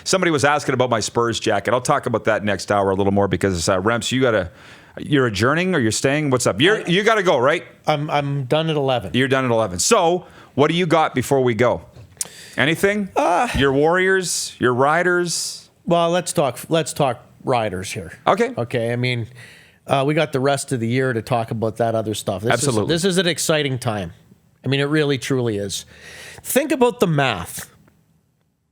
Somebody was asking about my Spurs jacket. I'll talk about that next hour a little more because Remps, you're adjourning or you're staying? What's up? You got to go, right? I'm done at 11. You're done at 11. So what do you got before we go? Anything? Your Warriors, your Riders? Well, let's talk Riders here. Okay. Okay. I mean, we got the rest of the year to talk about that other stuff. Absolutely. This is an exciting time. I mean, it really, truly is. Think about the math.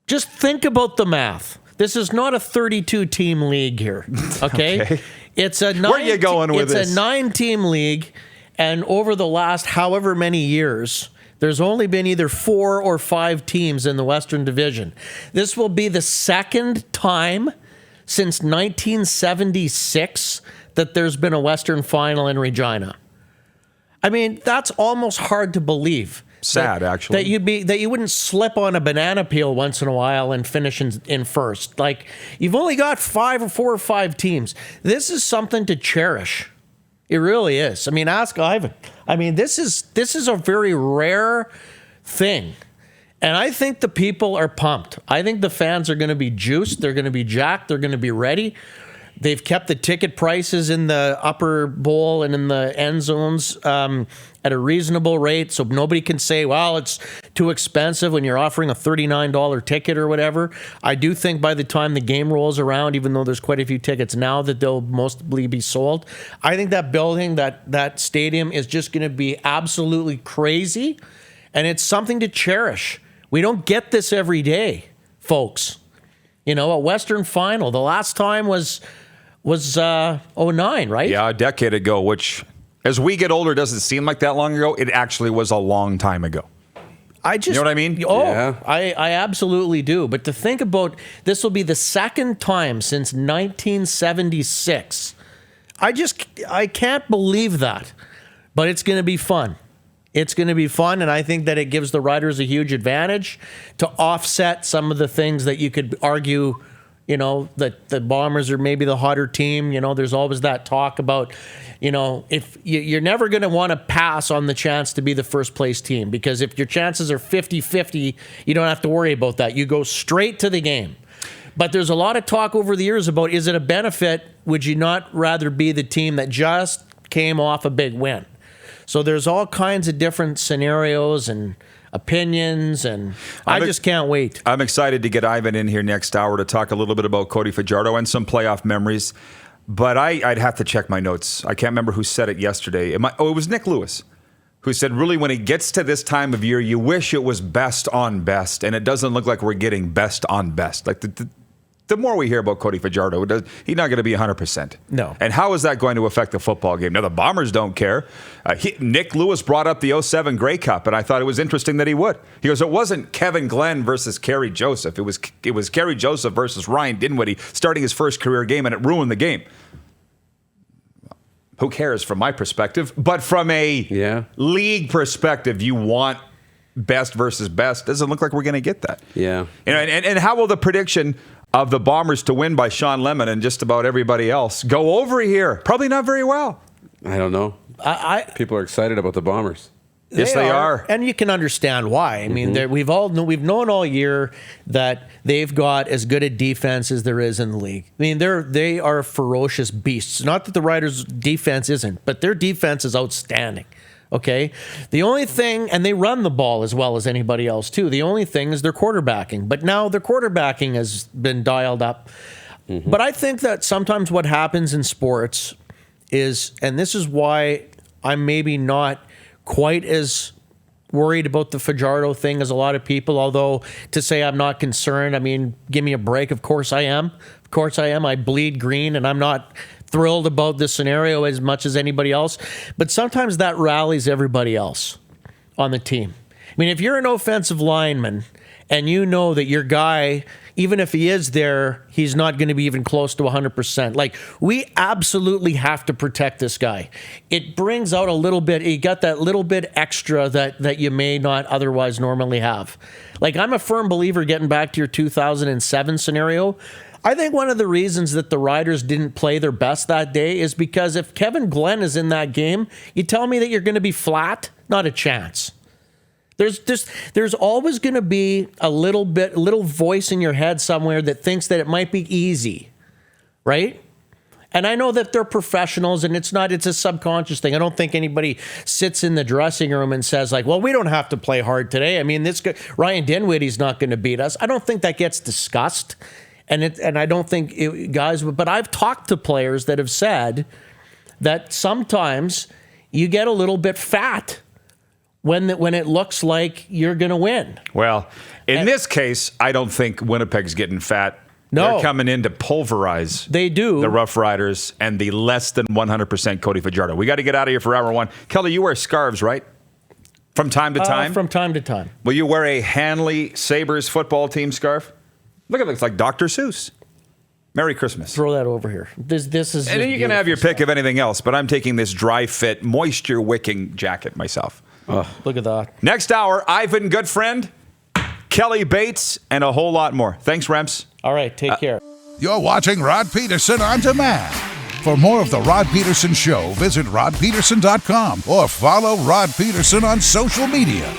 Just think about the math. This is not a 32-team league here, okay? Okay. It's a Where are you going with this? It's a 9-team league, and over the last however many years, there's only been either 4 or 5 teams in the Western Division. This will be the second time since 1976 that there's been a Western Final in Regina. I mean, that's almost hard to believe. Sad, actually. That you wouldn't slip on a banana peel once in a while and finish in first. Like, you've only got 4 or 5 teams. This is something to cherish. It really is. I mean, ask Ivan. I mean, this is a very rare thing. And I think the people are pumped. I think the fans are going to be juiced. They're going to be jacked. They're going to be ready. They've kept the ticket prices in the upper bowl and in the end zones at a reasonable rate, so nobody can say, well, it's too expensive when you're offering a $39 ticket or whatever. I do think by the time the game rolls around, even though there's quite a few tickets now, that they'll mostly be sold. I think that building, that stadium is just going to be absolutely crazy, and it's something to cherish. We don't get this every day, folks. You know, a Western Final. The last time was 09, right? Yeah, a decade ago, which, as we get older, doesn't seem like that long ago. It actually was a long time ago. You know what I mean? Oh, yeah. I absolutely do. But to think about, this will be the second time since 1976. I can't believe that. But it's going to be fun. It's going to be fun, and I think that it gives the Riders a huge advantage to offset some of the things that you could argue, you know, that the Bombers are maybe the hotter team. You know, there's always that talk about, you know, if you're never going to want to pass on the chance to be the first place team, because if your chances are 50-50, you don't have to worry about that. You go straight to the game. But there's a lot of talk over the years about, is it a benefit? Would you not rather be the team that just came off a big win? So there's all kinds of different scenarios and opinions, and I just can't wait. I'm excited to get Ivan in here next hour to talk a little bit about Cody Fajardo and some playoff memories. But I'd have to check my notes. I can't remember who said it yesterday. It was Nick Lewis, who said, really, when it gets to this time of year, you wish it was best on best, and it doesn't look like we're getting best on best. Like the more we hear about Cody Fajardo, he's not going to be 100%. No. And how is that going to affect the football game? Now, the Bombers don't care. Nick Lewis brought up the 07 Grey Cup, and I thought it was interesting that he would. He goes, it wasn't Kevin Glenn versus Kerry Joseph. It was Kerry Joseph versus Ryan Dinwiddie starting his first career game, and it ruined the game. Who cares from my perspective? But from a league perspective, you want best versus best. Doesn't look like we're going to get that. Yeah. And how will the prediction of the Bombers to win by Sean Lemon and just about everybody else go over here? Probably not very well. I don't know. People are excited about the Bombers. Yes, they are. And you can understand why. I mean, we've known all year that they've got as good a defense as there is in the league. I mean, they are ferocious beasts. Not that the Riders' defense isn't, but their defense is outstanding. Okay? The only thing, and they run the ball as well as anybody else too, the only thing is their quarterbacking. But now their quarterbacking has been dialed up. Mm-hmm. But I think that sometimes what happens in sports is, and this is why I'm maybe not quite as worried about the Fajardo thing as a lot of people, although to say I'm not concerned, I mean, give me a break. Of course I am. Of course I am. I bleed green, and I'm not thrilled about this scenario as much as anybody else. But sometimes that rallies everybody else on the team. I mean, if you're an offensive lineman and you know that your guy, even if he is there, he's not going to be even close to 100%. Like, we absolutely have to protect this guy. It brings out a little bit, you got that little bit extra that you may not otherwise normally have. Like, I'm a firm believer, getting back to your 2007 scenario, I think one of the reasons that the Riders didn't play their best that day is because if Kevin Glenn is in that game, you tell me that you're going to be flat? Not a chance. There's always going to be a little voice in your head somewhere that thinks that it might be easy, right? And I know that they're professionals, and it's a subconscious thing. I don't think anybody sits in the dressing room and says, like, well, we don't have to play hard today. I mean, Ryan Dinwiddie's not going to beat us. I don't think that gets discussed. And I don't think guys, but I've talked to players that have said that sometimes you get a little bit fat when it looks like you're going to win. Well, in this case, I don't think Winnipeg's getting fat. No. They're coming in to pulverize They do. the Rough Riders and the less than 100% Cody Fajardo. We got to get out of here for hour one. Kelly, you wear scarves, right? From time to time? From time to time. Will you wear a Hanley Sabres football team scarf? Look at it. It's like Dr. Seuss. Merry Christmas. Throw that over here. This is. And then you can have your pick of anything else, but I'm taking this dry fit, moisture wicking jacket myself. Look at that. Next hour, Ivan Goodfriend, Kelly Bates, and a whole lot more. Thanks, Remps. All right, take care. You're watching Rod Pedersen On Demand. For more of The Rod Pedersen Show, visit rodpedersen.com or follow Rod Pedersen on social media.